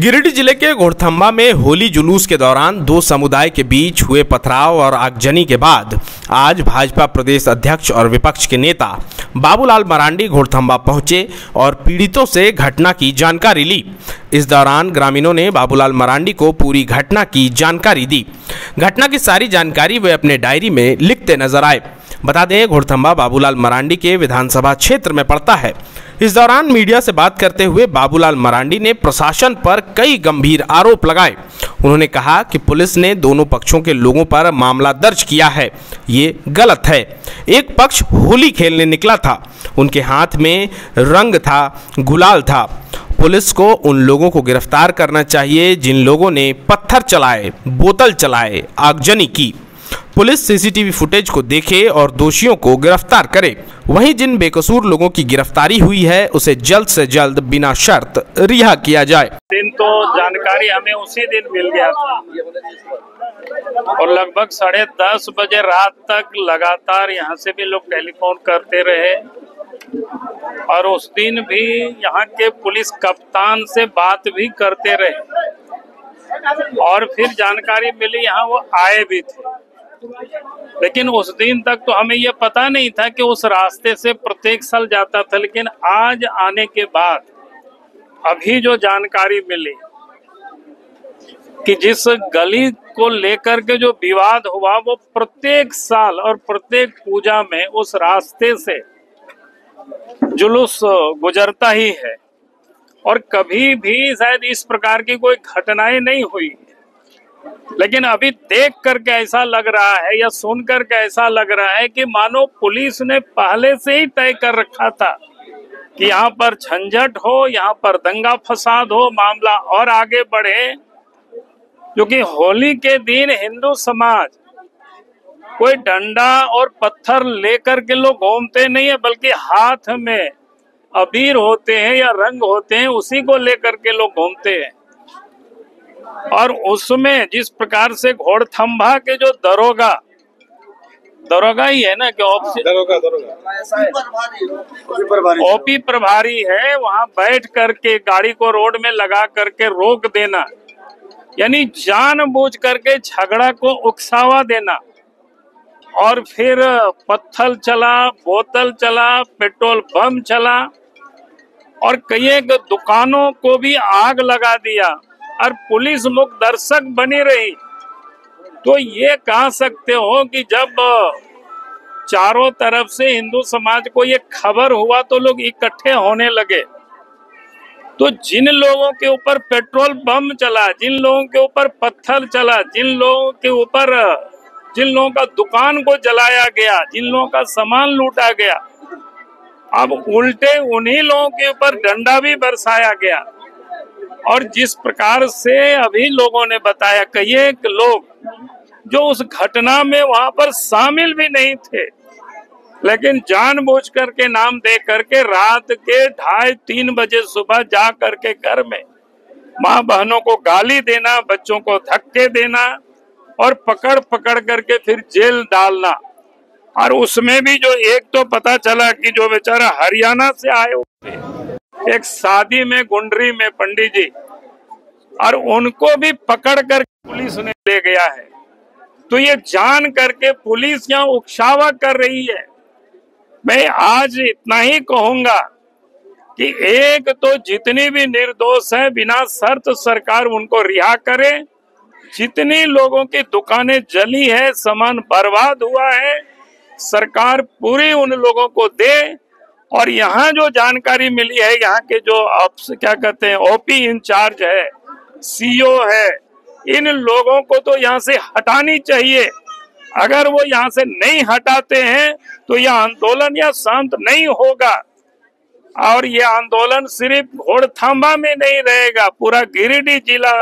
गिरिडीह जिले के घोड़थम्बा में होली जुलूस के दौरान दो समुदाय के बीच हुए पथराव और आगजनी के बाद आज भाजपा प्रदेश अध्यक्ष और विपक्ष के नेता बाबूलाल मरांडी घोड़थम्बा पहुंचे और पीड़ितों से घटना की जानकारी ली। इस दौरान ग्रामीणों ने बाबूलाल मरांडी को पूरी घटना की जानकारी दी। घटना की सारी जानकारी वे अपने डायरी में लिखते नजर आए। बता दें, घोड़थम्बा बाबूलाल मरांडी के विधानसभा क्षेत्र में पड़ता है। इस दौरान मीडिया से बात करते हुए बाबूलाल मरांडी ने प्रशासन पर कई गंभीर आरोप लगाए। उन्होंने कहा कि पुलिस ने दोनों पक्षों के लोगों पर मामला दर्ज किया है, ये गलत है। एक पक्ष होली खेलने निकला था, उनके हाथ में रंग था, गुलाल था। पुलिस को उन लोगों को गिरफ्तार करना चाहिए जिन लोगों ने पत्थर चलाए, बोतल चलाए, आगजनी की। पुलिस सीसीटीवी फुटेज को देखे और दोषियों को गिरफ्तार करे। वहीं जिन बेकसूर लोगों की गिरफ्तारी हुई है उसे जल्द से जल्द बिना शर्त रिहा किया जाए। दिन तो जानकारी हमें उसी दिन मिल गया था और लगभग 10:30 बजे रात तक लगातार यहाँ से भी लोग टेलीफोन करते रहे और उस दिन भी यहाँ के पुलिस कप्तान से बात भी करते रहे और फिर जानकारी मिली यहाँ वो आए भी थे। लेकिन उस दिन तक तो हमें ये पता नहीं था कि उस रास्ते से प्रत्येक साल जाता था। लेकिन आज आने के बाद अभी जो जानकारी मिली कि जिस गली को लेकर के जो विवाद हुआ वो प्रत्येक साल और प्रत्येक पूजा में उस रास्ते से जुलूस गुजरता ही है और कभी भी शायद इस प्रकार की कोई घटनाएं नहीं हुई। लेकिन अभी देख करके ऐसा लग रहा है या सुन करके ऐसा लग रहा है कि मानो पुलिस ने पहले से ही तय कर रखा था कि यहाँ पर झंझट हो, यहाँ पर दंगा फसाद हो, मामला और आगे बढ़े। क्योंकि होली के दिन हिंदू समाज कोई डंडा और पत्थर लेकर के लोग घूमते नहीं है, बल्कि हाथ में अबीर होते हैं या रंग होते हैं, उसी को लेकर के लोग घूमते हैं। और उसमें जिस प्रकार से घोड़थम्बा के जो दरोगा ही है ना कि ओपी प्रभारी है, वहां बैठ करके गाड़ी को रोड में लगा करके रोक देना, यानी जानबूझ करके झगड़ा को उकसावा देना। और फिर पत्थर चला, बोतल चला, पेट्रोल बम चला और कई एक दुकानों को भी आग लगा दिया और पुलिस मुख्य दर्शक बनी रही। तो ये कह सकते हो कि जब चारों तरफ से हिंदू समाज को ये खबर हुआ तो लोग इकट्ठे होने लगे। तो जिन लोगों के ऊपर पेट्रोल बम चला, जिन लोगों के ऊपर पत्थर चला, जिन लोगों का दुकान को जलाया गया, जिन लोगों का सामान लूटा गया, अब उल्टे उन्हीं लोगों के ऊपर डंडा भी बरसाया गया। और जिस प्रकार से अभी लोगों ने बताया, कई एक लोग जो उस घटना में वहां पर शामिल भी नहीं थे, लेकिन जानबूझ करके नाम दे करके रात के 2:30-3 बजे सुबह जा करके घर में माँ बहनों को गाली देना, बच्चों को धक्के देना और पकड़ करके फिर जेल डालना। और उसमें भी जो एक तो पता चला कि जो बेचारा हरियाणा से आए हुए एक शादी में गुंडरी में पंडित जी, और उनको भी पकड़ कर पुलिस ने ले गया है। तो ये जान करके पुलिस यहाँ उकसावा कर रही है। मैं आज इतना ही कहूंगा कि एक तो जितनी भी निर्दोष है बिना शर्त सरकार उनको रिहा करे। जितनी लोगों की दुकानें जली है, सामान बर्बाद हुआ है, सरकार पूरी उन लोगों को दे। और यहाँ जो जानकारी मिली है, यहाँ के जो क्या कहते हैं ओपी इंचार्ज है, सीओ है, इन लोगों को तो यहाँ से हटानी चाहिए। अगर वो यहाँ से नहीं हटाते हैं तो यह आंदोलन या शांत नहीं होगा। और ये आंदोलन सिर्फ घोड़थम्बा में नहीं रहेगा, पूरा गिरिडीह जिला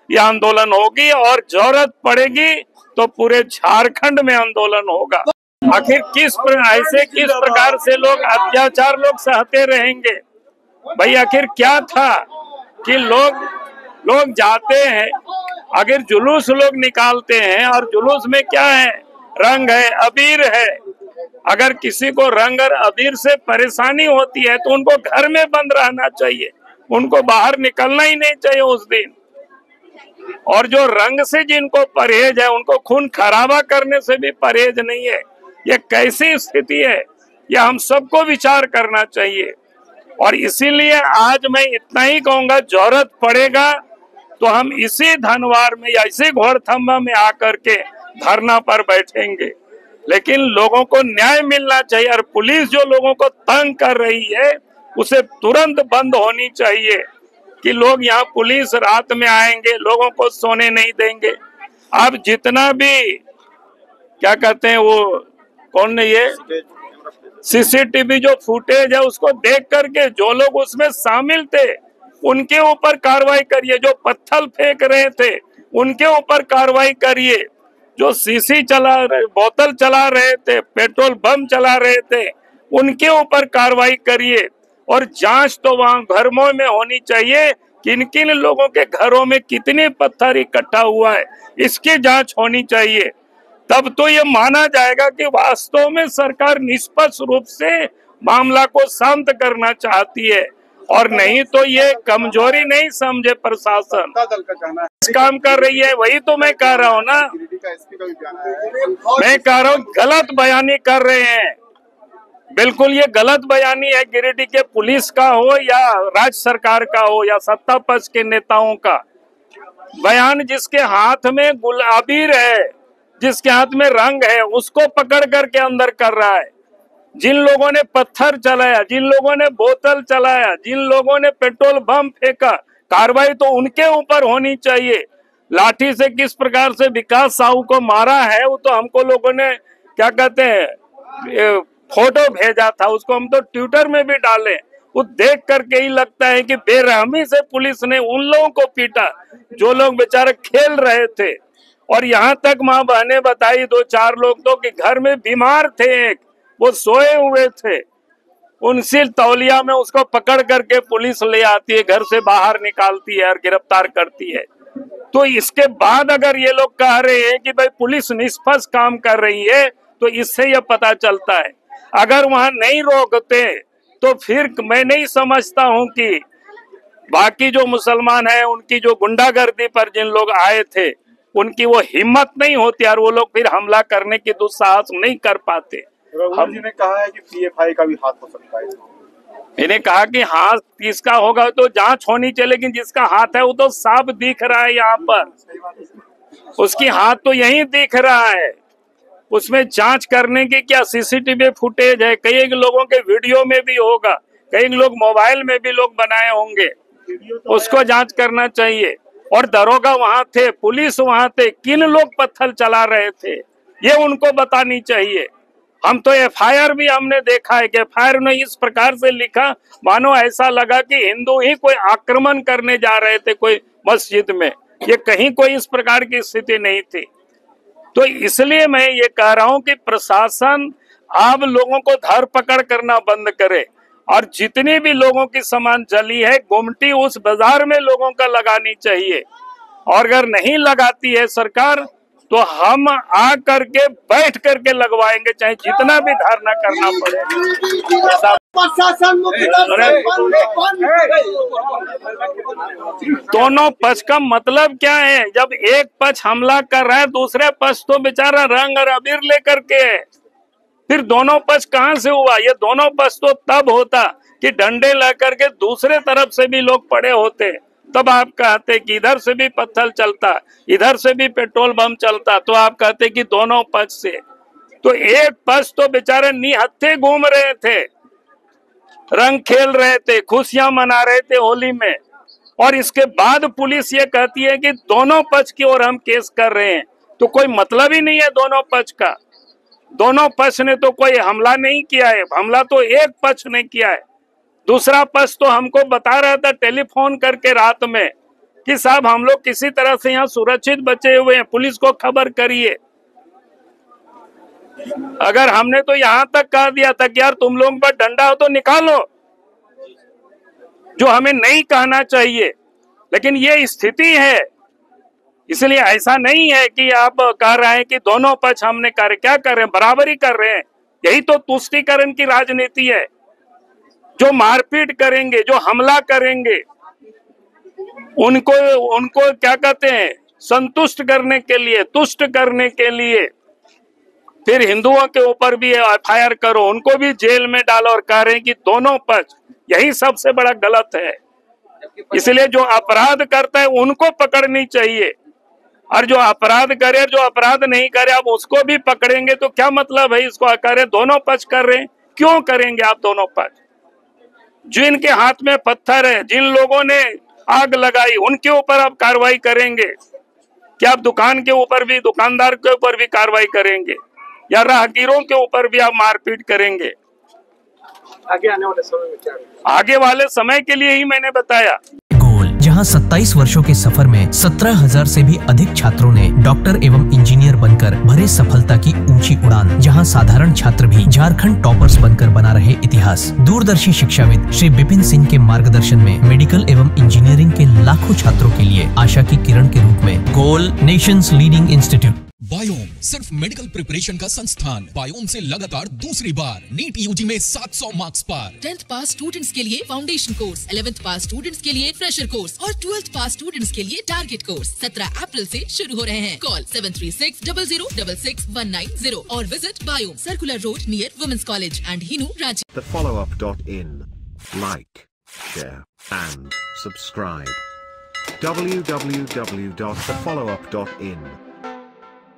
यह आंदोलन होगी और जरूरत पड़ेगी तो पूरे झारखंड में आंदोलन होगा। आखिर किस प्रकार से लोग अत्याचार लोग सहते रहेंगे? भाई आखिर क्या था कि लोग जाते हैं, अगर जुलूस लोग निकालते हैं और जुलूस में क्या है, रंग है, अबीर है। अगर किसी को रंग और अबीर से परेशानी होती है तो उनको घर में बंद रहना चाहिए, उनको बाहर निकलना ही नहीं चाहिए उस दिन। और जो रंग से जिनको परहेज है उनको खून खराबा करने से भी परहेज नहीं है। ये कैसी स्थिति है, ये हम सबको विचार करना चाहिए। और इसीलिए आज मैं इतना ही कहूंगा, जरूरत पड़ेगा तो हम इसी धनवार में या इसी घोड़थम्बा में आकर के धरना पर बैठेंगे, लेकिन लोगों को न्याय मिलना चाहिए। और पुलिस जो लोगों को तंग कर रही है उसे तुरंत बंद होनी चाहिए कि लोग यहाँ पुलिस रात में आएंगे, लोगों को सोने नहीं देंगे। अब जितना भी क्या कहते हैं वो कौन है ये सीसीटीवी जो फुटेज है उसको देख करके जो लोग उसमें शामिल थे उनके ऊपर कार्रवाई करिए। जो पत्थर फेंक रहे थे उनके ऊपर कार्रवाई करिए। जो सीसी चला रहे, बोतल चला रहे थे, पेट्रोल बम चला रहे थे, उनके ऊपर कार्रवाई करिए। और जांच तो वहां घरों में होनी चाहिए, किन किन लोगों के घरों में कितने पत्थर इकट्ठा हुआ है इसकी जांच होनी चाहिए। तब तो ये माना जाएगा कि वास्तव में सरकार निष्पक्ष रूप से मामला को शांत करना चाहती है। और नहीं तो ये कमजोरी नहीं समझे प्रशासन काम कर रही है। वही तो मैं कह रहा हूँ ना, मैं कह रहा हूँ गलत बयानी कर रहे हैं। बिल्कुल ये गलत बयानी है। गिरिडीह के पुलिस का हो या राज्य सरकार का हो या सत्ता पक्ष के नेताओं का बयान, जिसके हाथ में गुलाबीर है, जिसके हाथ में रंग है, उसको पकड़ करके अंदर कर रहा है। जिन लोगों ने पत्थर चलाया, जिन लोगों ने बोतल चलाया, जिन लोगों ने पेट्रोल बम फेंका, कार्रवाई तो उनके ऊपर होनी चाहिए। लाठी से किस प्रकार से विकास साहू को मारा है वो तो हमको लोगों ने क्या कहते हैं फोटो भेजा था, उसको हम तो ट्विटर में भी डाले। वो देख करके ही लगता है कि बेरहमी से पुलिस ने उन लोगों को पीटा जो लोग बेचारे खेल रहे थे। और यहाँ तक माँ बहने बताई, 2-4 लोग तो कि घर में बीमार थे, एक वो सोए हुए थे, उनसे तौलिया में उसको पकड़ करके पुलिस ले आती है, घर से बाहर निकालती है और गिरफ्तार करती है। तो इसके बाद अगर ये लोग कह रहे हैं कि भाई पुलिस निष्पक्ष काम कर रही है, तो इससे यह पता चलता है अगर वहां नहीं रोकते तो फिर मैं नहीं समझता हूं कि बाकी जो मुसलमान हैं उनकी जो गुंडागर्दी पर जिन लोग आए थे उनकी वो हिम्मत नहीं होती और वो लोग फिर हमला करने की दुस्साहस नहीं कर पाते। रघुवर जी ने कहा है कि पीएफआई का भी हाथ हो सकता है। इन्हें कहा कि हाथ किसका होगा तो जांच होनी चाहिए, लेकिन जिसका हाथ है वो तो साफ दिख रहा है यहाँ पर, उसकी हाथ तो यही दिख रहा है। उसमें जांच करने की क्या सीसीटीवी फुटेज है, कई लोगों के वीडियो में भी होगा, कई लोग मोबाइल में भी लोग बनाए होंगे, उसको जांच करना चाहिए। और दरोगा वहां थे, पुलिस वहां थे, किन लोग पत्थर चला रहे थे ये उनको बतानी चाहिए। हम तो एफआईआर भी हमने देखा है कि एफआईआर ने इस प्रकार से लिखा मानो ऐसा लगा कि हिंदू ही कोई आक्रमण करने जा रहे थे कोई मस्जिद में, ये कहीं कोई इस प्रकार की स्थिति नहीं थी। तो इसलिए मैं ये कह रहा हूं कि प्रशासन अब लोगों को धर पकड़ करना बंद करे और जितनी भी लोगों की सामान जली है गुमटी उस बाजार में लोगों का लगानी चाहिए। और अगर नहीं लगाती है सरकार तो हम आ करके बैठ करके लगवाएंगे, चाहे जितना भी धरना करना पड़े। दोनों पक्ष का मतलब क्या है? जब एक पक्ष हमला कर रहा है दूसरे पक्ष तो बेचारा रंग और अबीर लेकर के है, फिर दोनों पक्ष कहाँ से हुआ? ये दोनों पक्ष तो तब होता कि डंडे लेकर के दूसरे तरफ से भी लोग पड़े होते, तब आप कहते कि इधर से भी पत्थर चलता, इधर से भी पेट्रोल बम चलता, तो आप कहते कि दोनों पक्ष से। तो एक पक्ष तो बेचारे निहत्थे घूम रहे थे, रंग खेल रहे थे, खुशियां मना रहे थे होली में, और इसके बाद पुलिस ये कहती है कि दोनों पक्ष की ओर हम केस कर रहे हैं। तो कोई मतलब ही नहीं है दोनों पक्ष का। दोनों पक्ष ने तो कोई हमला नहीं किया है, हमला तो एक पक्ष ने किया है। दूसरा पक्ष तो हमको बता रहा था टेलीफोन करके रात में कि साहब हम लोग किसी तरह से यहाँ सुरक्षित बचे हुए हैं, पुलिस को खबर करिए। अगर हमने तो यहाँ तक कह दिया था कि यार तुम लोगों पर डंडा हो तो निकालो, जो हमें नहीं कहना चाहिए, लेकिन ये स्थिति है। इसलिए ऐसा नहीं है कि आप कह रहे हैं कि दोनों पक्ष हमने क्या कर रहे हैं, बराबरी कर रहे हैं। यही तो तुष्टीकरण की राजनीति है। जो मारपीट करेंगे, जो हमला करेंगे, उनको क्या कहते हैं, संतुष्ट करने के लिए, तुष्ट करने के लिए फिर हिंदुओं के ऊपर भी एफआईआर करो, उनको भी जेल में डालो और कह रहे हैं कि दोनों पक्ष, यही सबसे बड़ा गलत है। इसलिए जो अपराध करता है उनको पकड़नी चाहिए, और जो अपराध करे, जो अपराध नहीं करे, आप उसको भी पकड़ेंगे तो क्या मतलब है? इसको करे दोनों पक्ष कर रहे हैं, क्यों करेंगे आप दोनों पक्ष? जिनके हाथ में पत्थर है, जिन लोगों ने आग लगाई, उनके ऊपर आप कार्रवाई करेंगे क्या? आप दुकान के ऊपर भी, दुकानदार के ऊपर भी कार्रवाई करेंगे, या राहगीरों के ऊपर भी आप मारपीट करेंगे? आगे आने वाले समय में क्या होगा? आगे वाले समय के लिए ही मैंने बताया। जहां 27 वर्षों के सफर में 17,000 से भी अधिक छात्रों ने डॉक्टर एवं इंजीनियर बनकर भरे सफलता की ऊंची उड़ान, जहां साधारण छात्र भी झारखंड टॉपर्स बनकर बना रहे इतिहास। दूरदर्शी शिक्षाविद श्री विपिन सिंह के मार्गदर्शन में मेडिकल एवं इंजीनियरिंग के लाखों छात्रों के लिए आशा की किरण के रूप में गोल, नेशंस लीडिंग इंस्टीट्यूट। बायोम सिर्फ मेडिकल प्रिपरेशन का संस्थान। बायोम से लगातार दूसरी बार नीट यूजी में 700 मार्क्स पार। 10th पास स्टूडेंट्स के लिए फाउंडेशन कोर्स, 11th पास स्टूडेंट्स के लिए फ्रेशर कोर्स और 12th पास स्टूडेंट्स के लिए टारगेट कोर्स 17 अप्रैल से शुरू हो रहे हैं। कॉल 7360066190 और विजिट बायोम, circular road near women's college and Hinoo, Ranchi. thefollowup.in. Like, share and subscribe. www.thefollowup.in